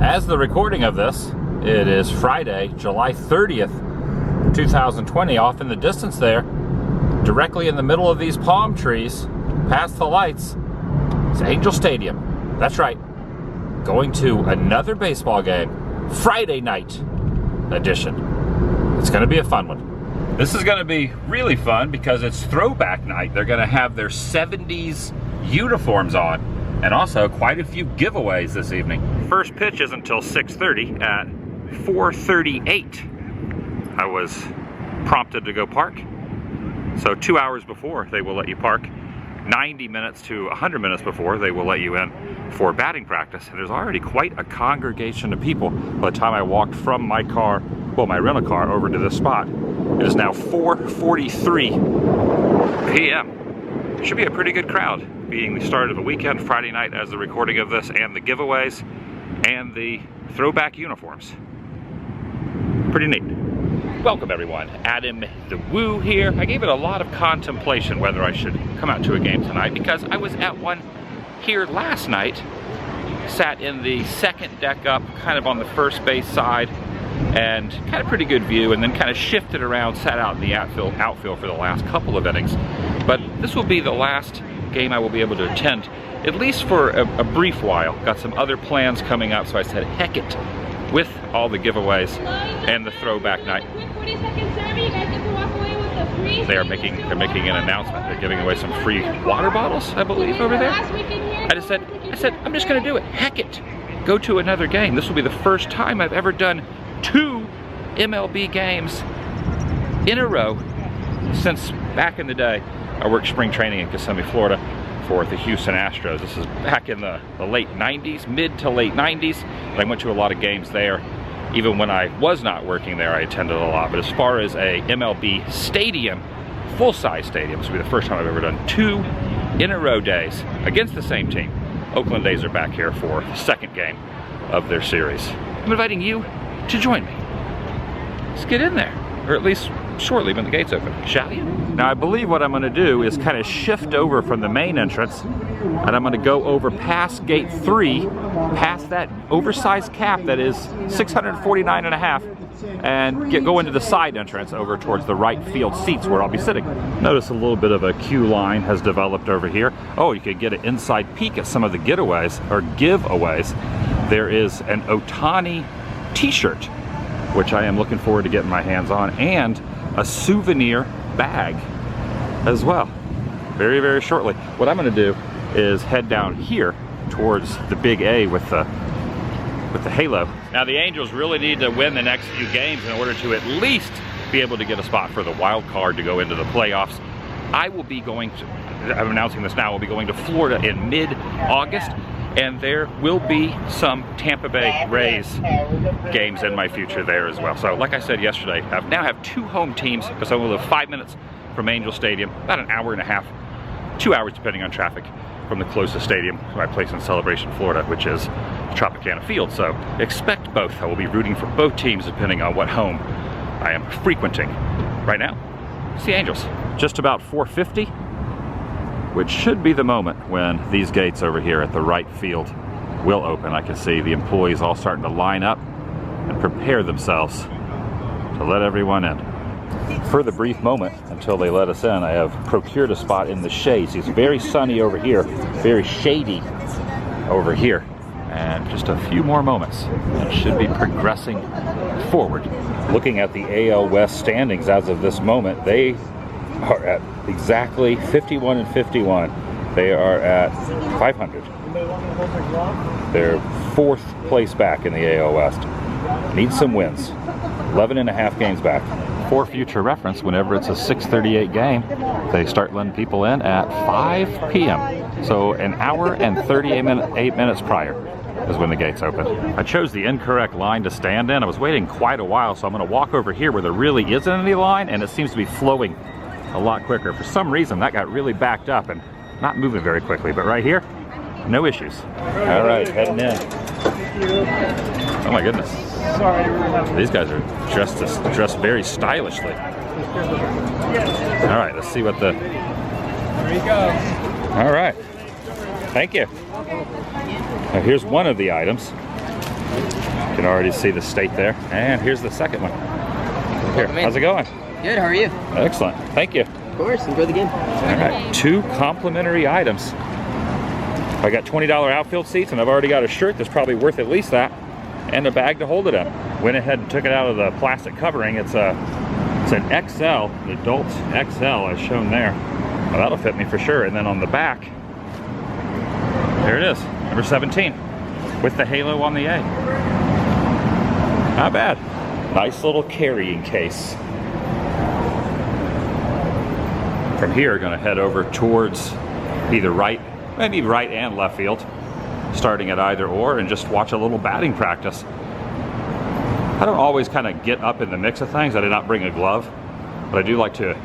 As the recording of this, it is Friday, July 30th, 2020. Off in the distance there, directly in the middle of these palm trees, past the lights, it's Angel Stadium. That's right. Going to another baseball game, Friday night edition. It's going to be a fun one. This is going to be really fun because it's throwback night. They're going to have their 70s uniforms on. And also quite a few giveaways this evening. First pitch isn't until 6:30. At 4:38, I was prompted to go park. So 2 hours before they will let you park. 90 minutes to 100 minutes before they will let you in for batting practice. And there's already quite a congregation of people by the time I walked from my car, well, my rental car, over to this spot. It is now 4:43 p.m. Should be a pretty good crowd, being the start of the weekend, Friday night as the recording of this, and the giveaways, and the throwback uniforms. Pretty neat. Welcome everyone, Adam the Woo here. I gave it a lot of contemplation whether I should come out to a game tonight because I was at one here last night, sat in the second deck up, kind of on the first base side, and kind of pretty good view, and then kind of shifted around, sat out in the outfield for the last couple of innings. But this will be the last game I will be able to attend, at least for a brief while. Got some other plans coming up, so I said heck it with all the giveaways and the throwback night. They're making an announcement. They're giving away some free water bottles, I believe, over there. I said I'm just gonna do it. Heck it. Go to another game. This will be the first time I've ever done 2 MLB games in a row since back in the day. I worked spring training in Kissimmee, Florida for the Houston Astros. This is back in the late 90s, mid to late 90s. And I went to a lot of games there. Even when I was not working there, I attended a lot. But as far as a MLB stadium, full-size stadium, this will be the first time I've ever done 2 in a row days against the same team. Oakland A's are back here for the second game of their series. I'm inviting you to join me. Let's get in there, or at least shortly when the gates open, shall you? Now I believe what I'm going to do is kind of shift over from the main entrance, and I'm going to go over past gate 3, past that oversized cap that is 649.5, and go into the side entrance over towards the right field seats where I'll be sitting. Notice a little bit of a queue line has developed over here. Oh, you could get an inside peek at some of the giveaways. There is an Ohtani t-shirt, which I am looking forward to getting my hands on, and a souvenir bag as well, very, very shortly. What I'm going to do is head down here towards the big A with the halo. Now the Angels really need to win the next few games in order to at least be able to get a spot for the wild card to go into the playoffs. I will be going to, I'm announcing this now, we'll be going to Florida in mid-August, and there will be some Tampa Bay Rays games in my future there as well. So like I said yesterday, I now have 2 home teams because I will live 5 minutes from Angel Stadium, about an hour and a half, 2 hours depending on traffic, from the closest stadium, my place in Celebration, Florida, which is Tropicana Field. So expect both. I will be rooting for both teams depending on what home I am frequenting. Right now, it's the Angels. Just about 4:50. Which should be the moment when these gates over here at the right field will open. I can see the employees all starting to line up and prepare themselves to let everyone in. For the brief moment until they let us in, I have procured a spot in the shade. It's very sunny over here, very shady over here. And just a few more moments, and it should be progressing forward. Looking at the AL West standings as of this moment, they are at exactly 51 and 51. They are at 500. They're 4th place back in the AL West. Need some wins. 11.5 games back. For future reference, whenever it's a 6:38 game, they start letting people in at 5 p.m. So an hour and 38 minutes prior is when the gates open. I chose the incorrect line to stand in. I was waiting quite a while, so I'm going to walk over here where there really isn't any line, and it seems to be flowing a lot quicker. For some reason, that got really backed up and not moving very quickly, but right here, no issues. All right, heading in. Oh my goodness. These guys are dressed very stylishly. All right, let's see what the... There you go. All right. Thank you. Now here's one of the items. You can already see the state there. And here's the second one. Here, how's it going? Good, how are you? Excellent, thank you. Of course, enjoy the game. All right, 2 complimentary items. I got $20 outfield seats, and I've already got a shirt that's probably worth at least that, and a bag to hold it in. Went ahead and took it out of the plastic covering. It's an XL, an adult XL as shown there. Well, that'll fit me for sure. And then on the back, there it is, number 17, with the halo on the A. Not bad. Nice little carrying case. From here, gonna head over towards either right, maybe right and left field, starting at either or, and just watch a little batting practice. I don't always kind of get up in the mix of things. I did not bring a glove, but I do like to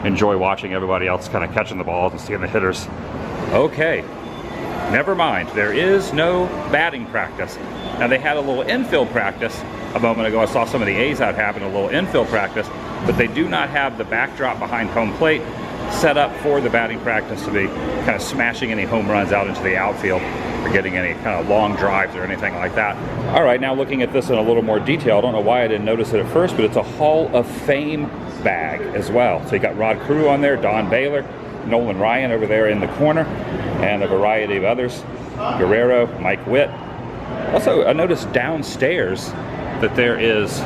enjoy watching everybody else kind of catching the balls and seeing the hitters. Okay, never mind. There is no batting practice. Now they had a little infield practice a moment ago. I saw some of the A's out having a little infield practice, but they do not have the backdrop behind home plate set up for the batting practice to be kind of smashing any home runs out into the outfield or getting any kind of long drives or anything like that. All right, now looking at this in a little more detail, I don't know why I didn't notice it at first, but it's a Hall of Fame bag as well. So you got Rod Carew on there, Don Baylor, Nolan Ryan over there in the corner, and a variety of others. Guerrero, Mike Witt. Also, I noticed downstairs that there is,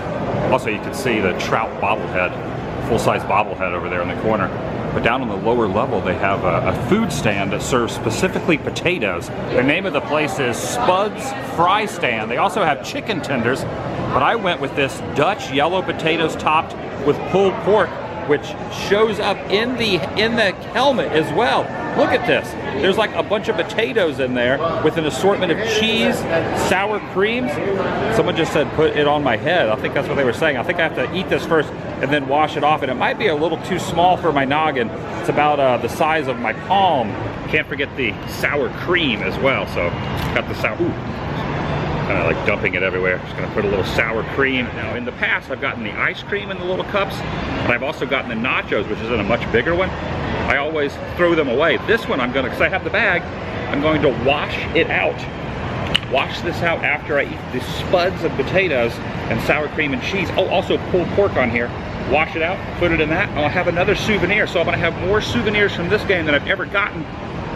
also you can see the Trout bobblehead, full-size bobblehead over there in the corner. But down on the lower level, they have a food stand that serves specifically potatoes. The name of the place is Spud's Fry Stand. They also have chicken tenders, but I went with this Dutch yellow potatoes topped with pulled pork, which shows up in the helmet as well. Look at this. There's like a bunch of potatoes in there with an assortment of cheese, sour creams. Someone just said put it on my head. I think that's what they were saying. I think I have to eat this first and then wash it off, and it might be a little too small for my noggin. It's about the size of my palm. Can't forget the sour cream as well. So got the sour, kind of like dumping it everywhere. Just gonna put a little sour cream. Now in the past, I've gotten the ice cream in the little cups, but I've also gotten the nachos, which is in a much bigger one. I always throw them away. This one I'm gonna, because I have the bag, I'm going to wash it out. Wash this out after I eat the spuds of potatoes and sour cream and cheese. Oh, also pulled pork on here. Wash it out, put it in that, and I'll have another souvenir. So I'm gonna have more souvenirs from this game than I've ever gotten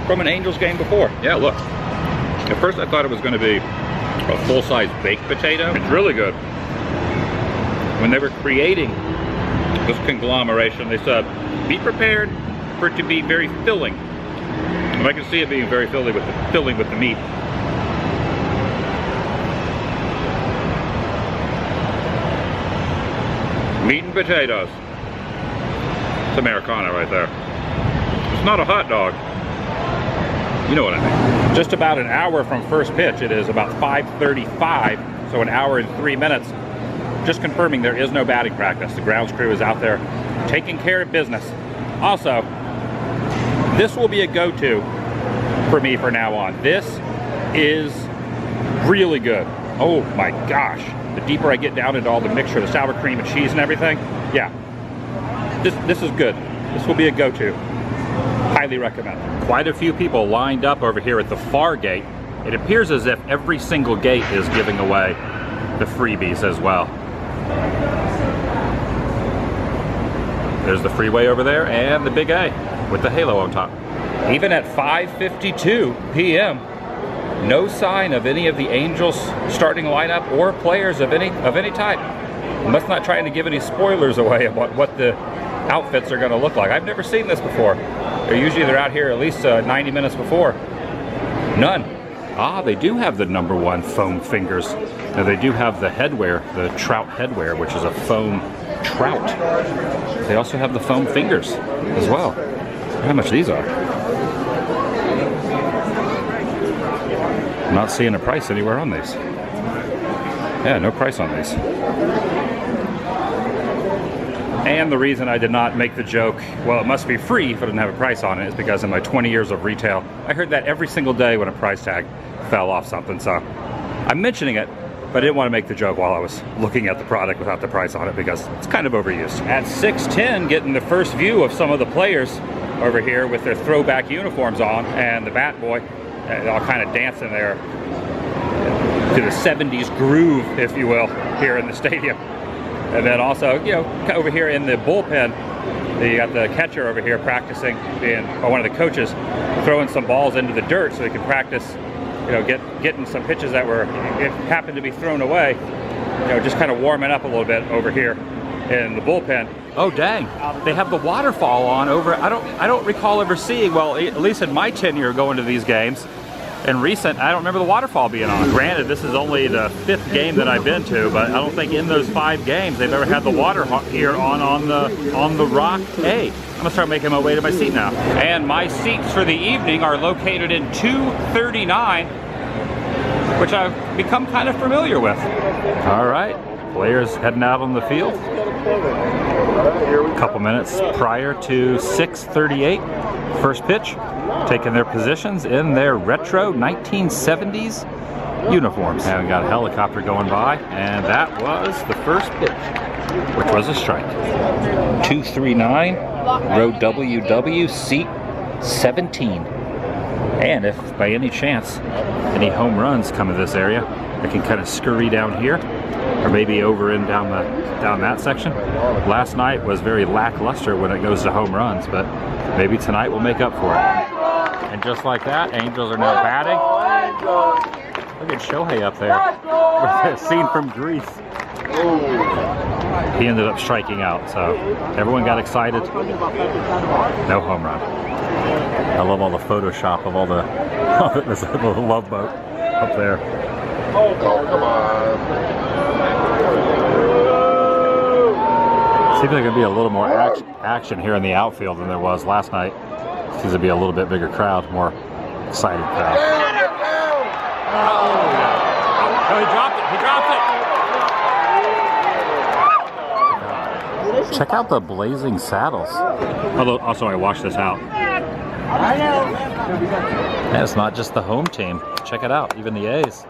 from an Angels game before. Yeah, look. At first I thought it was gonna be a full-size baked potato. It's really good. When they were creating this conglomeration, they said, be prepared for it to be very filling. And I can see it being very filling with the meat. Meat and potatoes. It's Americana right there. It's not a hot dog. You know what I mean. Just about an hour from first pitch. It is about 5:35, so an hour and 3 minutes. Just confirming there is no batting practice. The grounds crew is out there taking care of business. Also, this will be a go-to for me from now on. This is really good. Oh my gosh. The deeper I get down into all the mixture, the sour cream and cheese and everything, yeah. This is good. This will be a go-to. Highly recommend. Quite a few people lined up over here at the far gate. It appears as if every single gate is giving away the freebies as well. There's the freeway over there and the big A with the halo on top. Even at 5:52 p.m., no sign of any of the Angels starting lineup or players of any type. I'm just not trying to give any spoilers away about what the outfits are going to look like. I've never seen this before. They're out here at least 90 minutes before. None. Ah, they do have the #1 foam fingers. Now they do have the headwear, the Trout headwear, which is a foam trout. They also have the foam fingers as well. How much these are? I'm not seeing a price anywhere on these. Yeah, no price on these. And the reason I did not make the joke, well, it must be free if it doesn't have a price on it, is because in my 20 years of retail, I heard that every single day when a price tag fell off something. So I'm mentioning it, but I didn't want to make the joke while I was looking at the product without the price on it because it's kind of overused. At 6:10, getting the first view of some of the players over here with their throwback uniforms on, and the bat boy, all kind of dancing there. to the 70s groove, if you will, here in the stadium. And then also, you know, over here in the bullpen, you got the catcher over here practicing, or one of the coaches throwing some balls into the dirt so he can practice, you know, getting some pitches that were, it happened to be thrown away, you know, just kind of warming up a little bit over here in the bullpen. Oh dang, they have the waterfall on over, I don't recall ever seeing, well, at least in my tenure going to these games, in recent, I don't remember the waterfall being on. Granted, this is only the 5th game that I've been to, but I don't think in those 5 games they've ever had the water here on the Rock A. I'm gonna start making my way to my seat now. And my seats for the evening are located in 239, which I've become kind of familiar with. All right, players heading out on the field. A couple minutes prior to 6:38, first pitch. Taking their positions in their retro 1970s uniforms. And we got a helicopter going by, and that was the first pitch, which was a strike. 239, row WW, seat 17. And if by any chance any home runs come to this area, I can kind of scurry down here, or maybe over and down that section. Last night was very lackluster when it goes to home runs, but maybe tonight we'll make up for it. And just like that, Angels are now batting. Look at Shohei up there with a scene from Greece. He ended up striking out, so everyone got excited. No home run. I love all the Photoshop of all the love boat up there. Oh, come on. Seems like there'd be a little more action here in the outfield than there was last night. Seems to be a little bit bigger crowd, more excited crowd. Oh, he dropped it. He dropped it. Check out the blazing saddles. Although, also, I washed this out. And it's not just the home team. Check it out. Even the A's.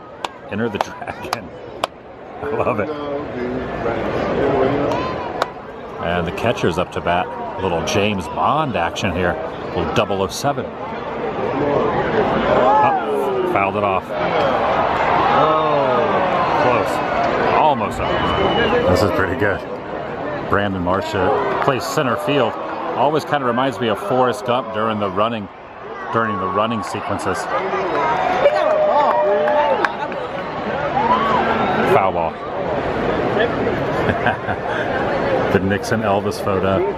Enter the Dragon. I love it. And the catcher's up to bat. A little James Bond action here. A little 007. Oh, fouled it off. Oh, close. Almost up. This is pretty good. Brandon Marsh plays center field. Always kind of reminds me of Forrest Gump during the running sequences. Foul ball. The Nixon Elvis photo.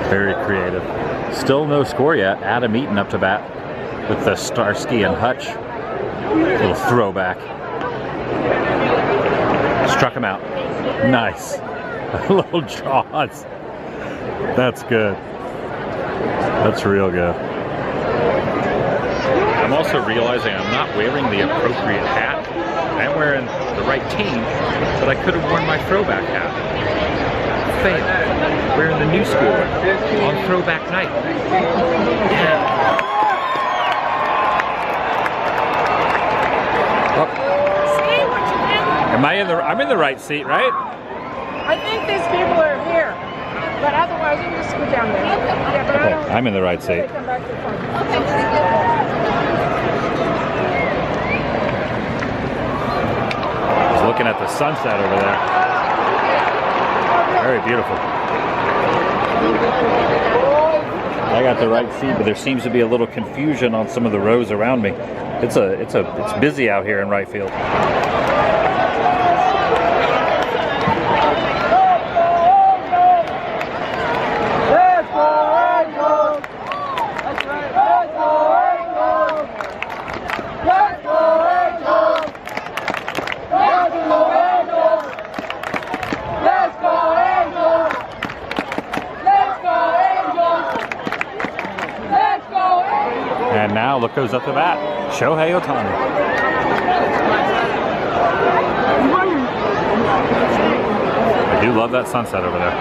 Very creative. Still no score yet. Adam Eaton up to bat with the Starsky and Hutch. Little throwback. Struck him out. Nice. Little jaws. That's good. That's real good. I'm also realizing I'm not wearing the appropriate hat. I'm wearing the right team, but I could have worn my throwback hat. Fail. Wearing the new school on throwback night. Yeah. Oh. I'm in the right seat, right? I think these people are here, but otherwise you just go down there. Yeah, but Okay, I'm in the right seat. come back to the front. I was looking at the sunset over there. Very beautiful. I got the right seat, but there seems to be a little confusion on some of the rows around me. It's busy out here in right field. And now look who's up to bat. Shohei Ohtani. I do love that sunset over there.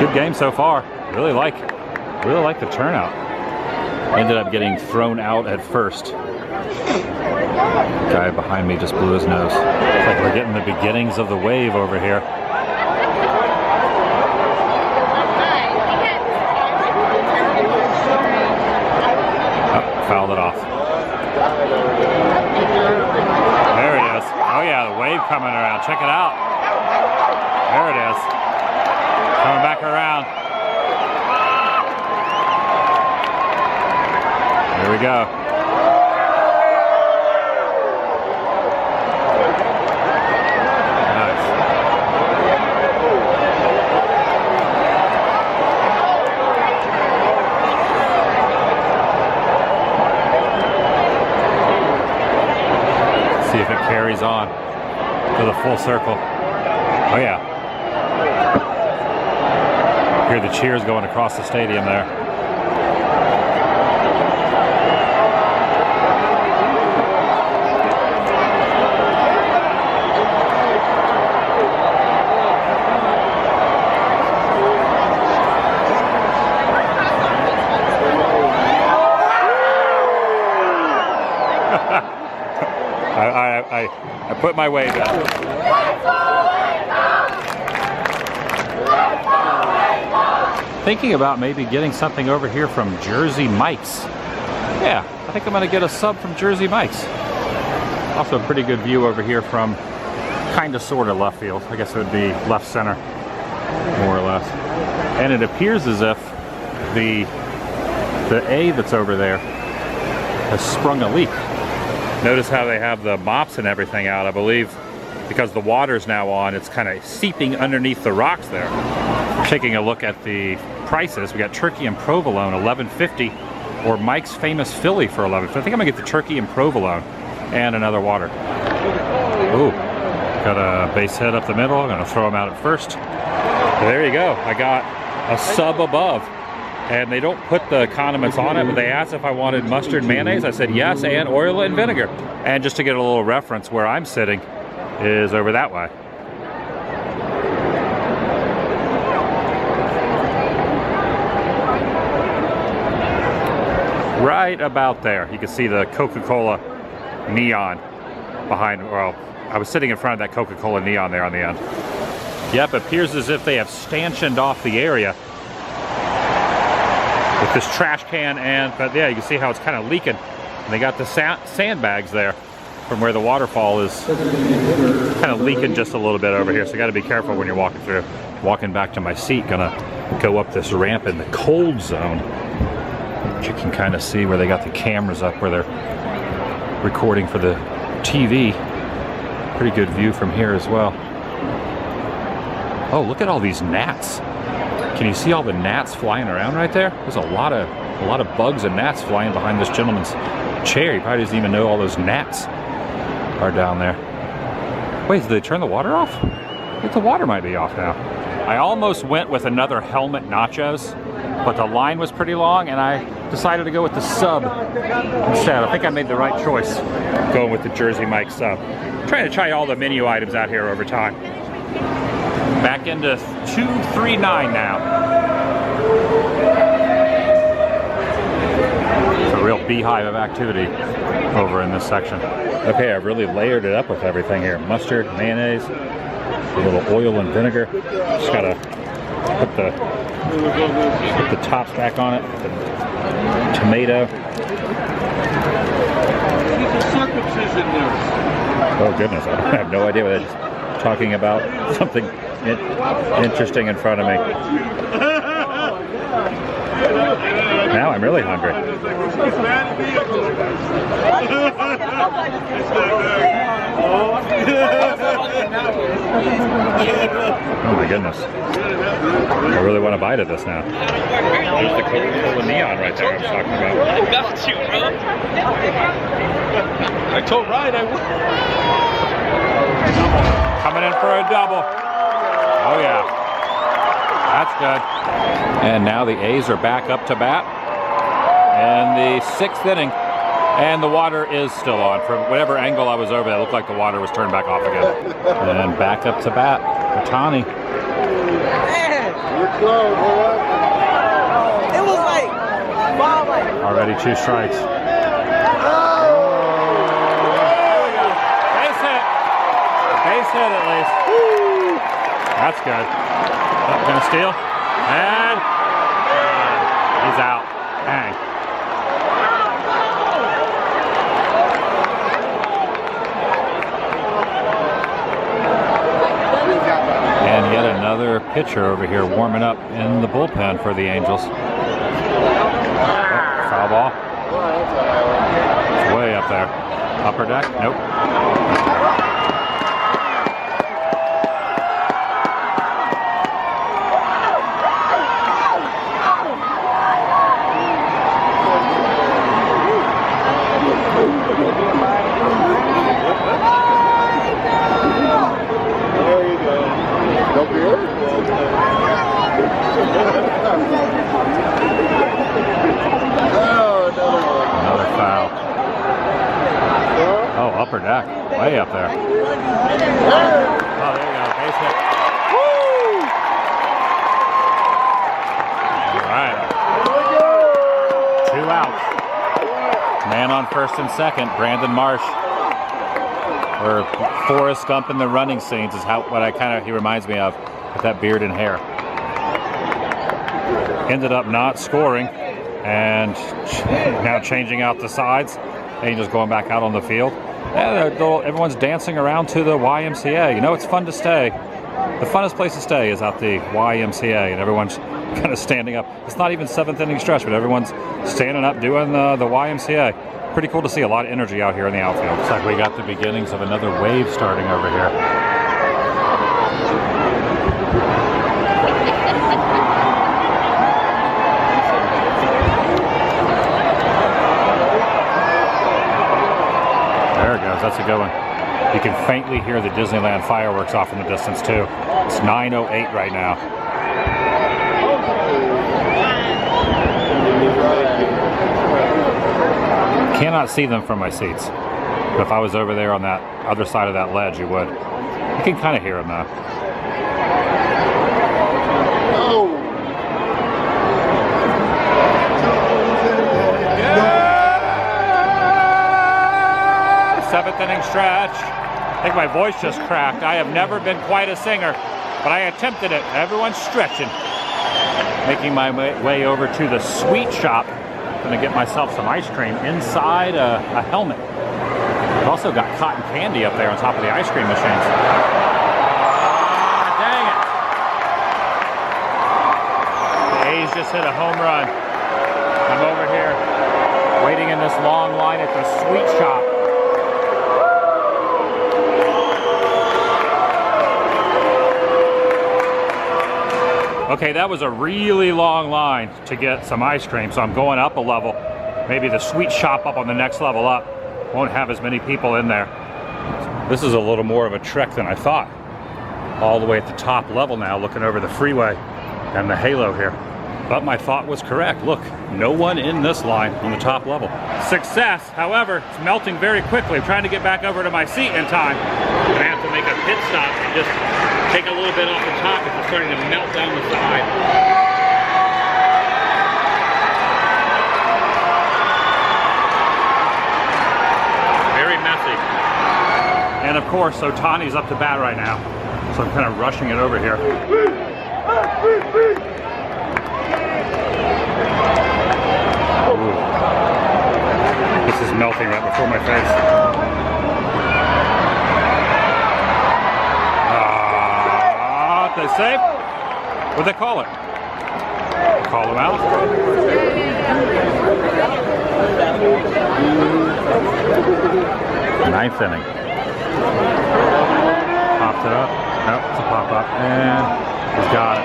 Good game so far. Really like the turnout. Ended up getting thrown out at first. Guy behind me just blew his nose. It's like we're getting the beginnings of the wave over here. fouled it off. There it is. Oh yeah, the wave coming around. Check it out. There it is. Coming back around. Here we go. Nice. See if it carries on to the full circle. Oh yeah. Hear the cheers going across the stadium there. I put my wave out. Thinking about maybe getting something over here from Jersey Mike's. Yeah, I think I'm gonna get a sub from Jersey Mike's. Also a pretty good view over here from kind of sort of left field. I guess it would be left center, more or less. And it appears as if the A that's over there has sprung a leak. Notice how they have the mops and everything out. I believe because the water's now on, it's kind of seeping underneath the rocks there. Taking a look at the prices, we got turkey and provolone, $11.50, or Mike's Famous Philly for $11.50. I think I'm gonna get the turkey and provolone and another water. Ooh, got a base hit up the middle. I'm gonna throw them out at first. There you go. I got a sub above. And they don't put the condiments on it, but they asked if I wanted mustard mayonnaise. I said yes, and oil and vinegar. And just to get a little reference, where I'm sitting is over that way. Right about there. You can see the Coca-Cola neon behind, well, I was sitting in front of that Coca-Cola neon there on the end. Yep, it appears as if they have stanchioned off the area with this trash can, but yeah, you can see how it's kind of leaking. And they got the sandbags there from where the waterfall is kind of leaking just a little bit over here. So you got to be careful when you're walking through. Walking back to my seat, gonna go up this ramp in the cold zone. You can kind of see where they got the cameras up where they're recording for the TV. Pretty good view from here as well. Oh, look at all these gnats. Can you see all the gnats flying around right there? There's a lot of bugs and gnats flying behind this gentleman's chair. He probably doesn't even know all those gnats are down there. Wait, did they turn the water off? I think the water might be off now. I almost went with another helmet nachos, but the line was pretty long and I decided to go with the sub instead. I think I made the right choice going with the Jersey Mike sub. I'm trying to try all the menu items out here over time. Back into 239 now. It's a real beehive of activity over in this section. Okay, I've really layered it up with everything here. Mustard, mayonnaise, a little oil and vinegar. Just gotta put the tops back on it. The tomato. Oh goodness, I have no idea what that is. Talking about something interesting in front of me. Now I'm really hungry. Oh my goodness. I really want a bite of this now. There's the Coca-Cola neon right there I was talking about. I got you, bro. I told Ryan I would. Coming in for a double. Oh yeah. That's good. And now the A's are back up to bat in the 6th inning. And the water is still on. From whatever angle I was over, it looked like the water was turned back off again. And back up to bat, Otani. It was like, wow, like. Already 2 strikes. Base hit at least. Woo. That's good. Oh, gonna steal. And he's out. Bang. pitcher over here warming up in the bullpen for the Angels. Oh, foul ball. It's way up there. Upper deck? Nope. Another foul. Oh, upper deck. Way up there. Oh, there you go. Base hit. Woo! All right. 2 outs. Man on first and second, Brandon Marsh. Or Forrest Gump in the running scenes is he reminds me of, with that beard and hair. Ended up not scoring and now changing out the sides. Angels going back out on the field. And everyone's dancing around to the YMCA. You know, it's fun to stay. The funnest place to stay is at the YMCA, and everyone's kind of standing up. It's not even 7th inning stretch, but everyone's standing up doing the YMCA. Pretty cool to see. A lot of energy out here in the outfield. Looks like we got the beginnings of another wave starting over here. There it goes. That's a good one. You can faintly hear the Disneyland fireworks off in the distance too. It's 9:08 right now. Cannot see them from my seats. But if I was over there on that other side of that ledge, you would. You can kind of hear them though. Yeah! 7th inning stretch. I think my voice just cracked. I have never been quite a singer, but I attempted it. Everyone's stretching. Making my way over to the sweet shop. Gonna get myself some ice cream inside a helmet. I've also got cotton candy up there on top of the ice cream machines. Ah, dang it. The A's just hit a home run. I'm over here waiting in this long line at the sweet shop. Okay, that was a really long line to get some ice cream, so I'm going up a level. Maybe the sweet shop up on the next level up won't have as many people in there. This is a little more of a trek than I thought. All the way at the top level now, looking over the freeway and the halo here. But my thought was correct. Look, no one in this line on the top level. Success, however, it's melting very quickly. I'm trying to get back over to my seat in time. I'm gonna have to make a pit stop and just take a little bit off the top if it's starting to melt down the side. Very messy. And of course, Ohtani's up to bat right now. So I'm kind of rushing it over here. Ooh. This is melting right before my face. They safe? What'd they call it? Call them out? 9th inning. Popped it up. Nope, it's a pop up. And he's got it.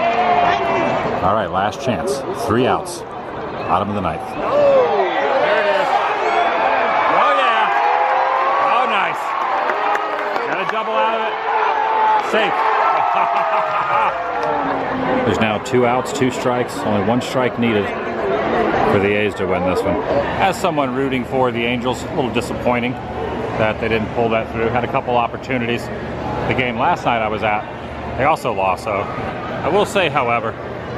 All right, last chance. 3 outs. Bottom of the 9th. There it is. Oh, yeah. Oh, nice. Got a double out of it. Safe. There's now 2 outs, 2 strikes, only 1 strike needed for the A's to win this one. As someone rooting for the Angels, a little disappointing that they didn't pull that through. Had a couple opportunities. The game last night I was at, they also lost. So I will say, however,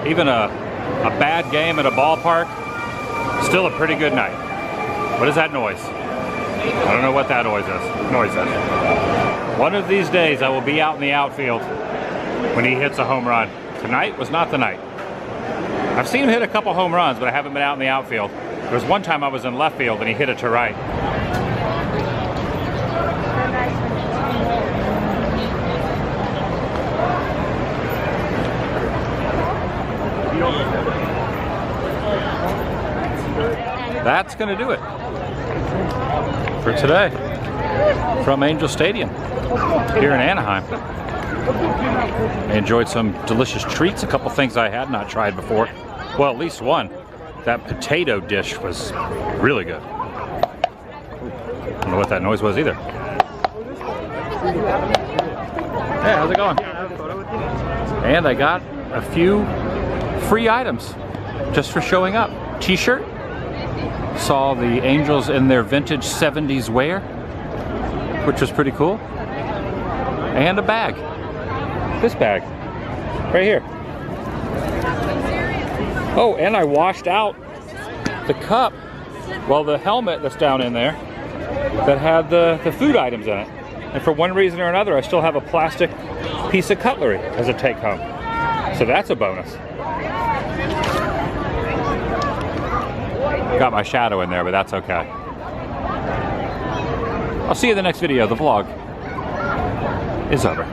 even a bad game at a ballpark, still a pretty good night. What is that noise? I don't know what that noise is. One of these days I will be out in the outfield when he hits a home run. Tonight was not the night. I've seen him hit a couple home runs, but I haven't been out in the outfield. There was one time I was in left field and he hit it to right. That's gonna do it for today from Angel Stadium here in Anaheim. I enjoyed some delicious treats, a couple things I had not tried before. Well, at least one. That potato dish was really good. I don't know what that noise was either. Hey, how's it going? And I got a few free items just for showing up. T-shirt. Saw the Angels in their vintage 70s wear, which was pretty cool. And a bag. This bag. Right here. Oh, and I washed out the cup, well, the helmet that's down in there that had the food items in it. And for one reason or another, I still have a plastic piece of cutlery as a take home. So that's a bonus. Got my shadow in there, but that's okay. I'll see you in the next video. The vlog is over.